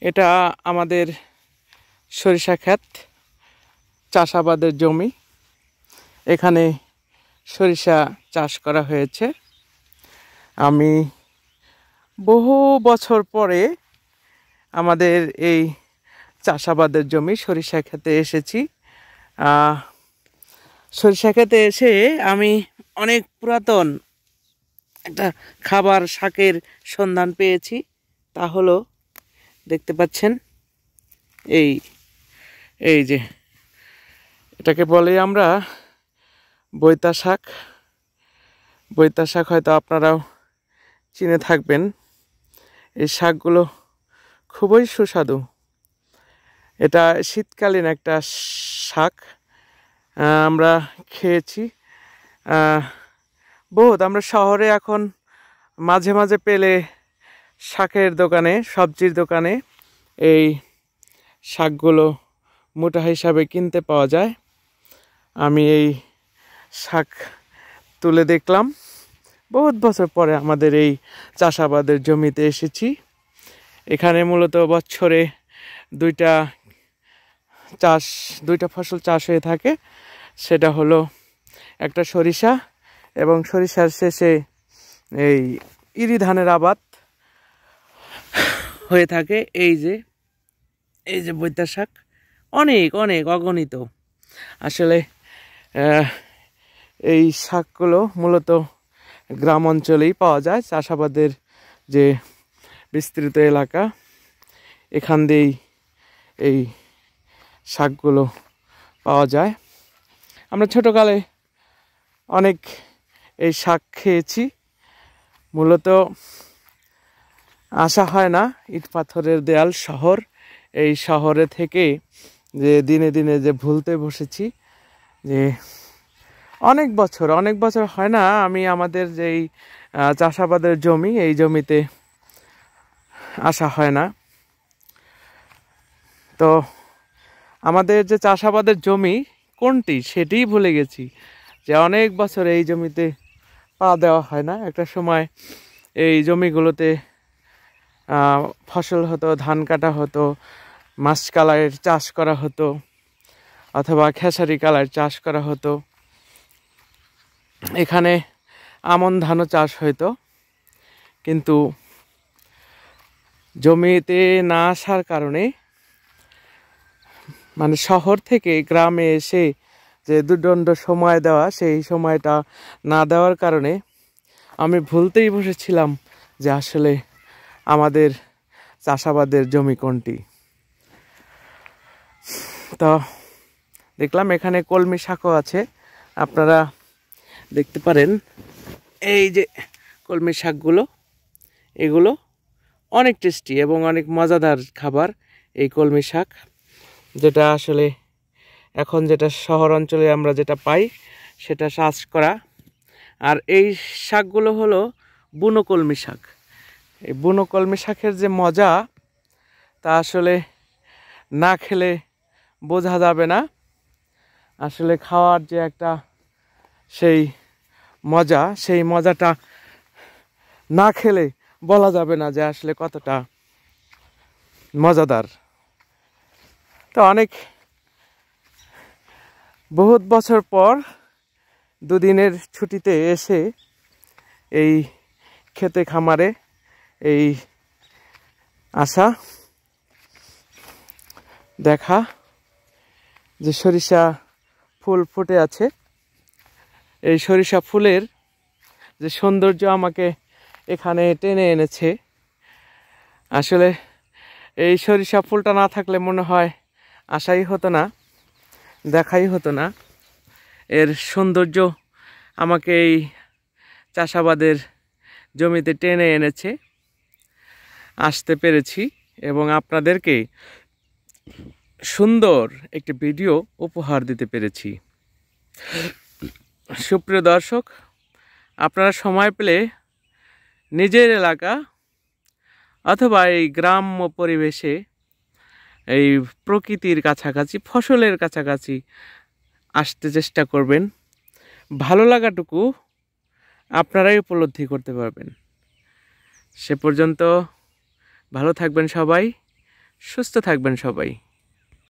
এটা আমাদের সরিষা ক্ষেত, চাষাবাদের জমি। এখানে সরিষা চাষ করা হয়েছে। আমি বহু বছর পরে আমাদের এই চাষাবাদের জমি সরিষা ক্ষেতে এসেছি। সরিষা ক্ষেতে এসে আমি অনেক পুরাতন একটা খাবার শাকের সন্ধান পেয়েছি। তা হলো, দেখতে পাচ্ছেন, এই এই যে এটাকে বলে আমরা বৈতা শাক। বৈতা শাক হয়তো আপনারাও চিনে থাকবেন। এই শাকগুলো খুবই সুস্বাদু। এটা শীতকালীন একটা শাক। আমরা খেয়েছি বহুত। আমরা শহরে এখন মাঝে মাঝে পেলে শাকের দোকানে, সবজির দোকানে এই শাকগুলো মোটা হিসাবে কিনতে পাওয়া যায়। আমি এই শাক তুলে দেখলাম। বহুত বছর পরে আমাদের এই চাষাবাদের জমিতে এসেছি। এখানে মূলত বছরে দুইটা ফসল চাষ হয়ে থাকে। সেটা হলো একটা সরিষা, এবং সরিষার শেষে এই ইরি ধানের আবাদ হয়ে থাকে। এই যে বৈতা শাক, অনেক অনেক অগণিত। আসলে এই শাকগুলো মূলত গ্রাম অঞ্চলেই পাওয়া যায়। চাষাবাদের যে বিস্তৃত এলাকা, এখান দিয়েই এই শাকগুলো পাওয়া যায়। আমরা ছোটকালে অনেক এই শাক খেয়েছি। মূলত আসা হয় না। ইট পাথরের দেয়াল শহর। এই শহরে থেকে যে দিনে দিনে যে ভুলতে বসেছি, যে অনেক বছর হয় না আমি আমাদের যেই চাষাবাদের জমি, এই জমিতে আসা হয় না। তো আমাদের যে চাষাবাদের জমি কোনটি সেটিই ভুলে গেছি, যে অনেক বছর এই জমিতে পা দেওয়া হয় না। একটা সময় এই জমিগুলোতে ফসল হতো, ধান কাটা হতো, মাষকালাইয়ের চাষ করা হতো, অথবা খেসারি কালার চাষ করা হতো। এখানে আমন ধানও চাষ হইতো। কিন্তু জমিতে না আসার কারণে, মানে শহর থেকে গ্রামে এসে যে দুদণ্ড সময় দেওয়া, সেই সময়টা না দেওয়ার কারণে আমি ভুলতেই বসেছিলাম যে আসলে আমাদের চাষাবাদের জমি কোনটি। তো দেখলাম এখানে কলমি শাকও আছে, আপনারা দেখতে পারেন। এই যে কলমি শাকগুলো, এগুলো অনেক টেস্টি এবং অনেক মজাদার খাবার। এই কলমি শাক, যেটা আসলে এখন যেটা শহর অঞ্চলে আমরা যেটা পাই সেটা চাষ করা। আর এই শাকগুলো হলো বুনো কলমি শাক। এই বুনো কলমি শাকের যে মজা, তা আসলে না খেলে বোঝা যাবে না। আসলে খাওয়ার যে একটা সেই মজা, সেই মজাটা না খেলে বলা যাবে না যে আসলে কতটা মজাদার। তো অনেক বহুত বছর পর দুদিনের ছুটিতে এসে এই খেতে খামারে এই আসা, দেখা যে সরিষা ফুল ফুটে আছে। এই সরিষা ফুলের যে সৌন্দর্য আমাকে এখানে টেনে এনেছে। আসলে এই সরিষা ফুলটা না থাকলে মনে হয় আসাই হতো না, দেখাই হতো না। এর সৌন্দর্য আমাকে এই চাষাবাদের জমিতে টেনে এনেছে। আসতে পেরেছি এবং আপনাদেরকে সুন্দর একটি ভিডিও উপহার দিতে পেরেছি। সুপ্রিয় দর্শক, আপনারা সময় পেলে নিজের এলাকা অথবা এই গ্রাম্য পরিবেশে এই প্রকৃতির কাছাকাছি, ফসলের কাছাকাছি আসতে চেষ্টা করবেন। ভালো লাগাটুকু আপনারাই উপলব্ধি করতে পারবেন। সে পর্যন্ত ভালো থাকবেন সবাই, সুস্থ থাকবেন সবাই।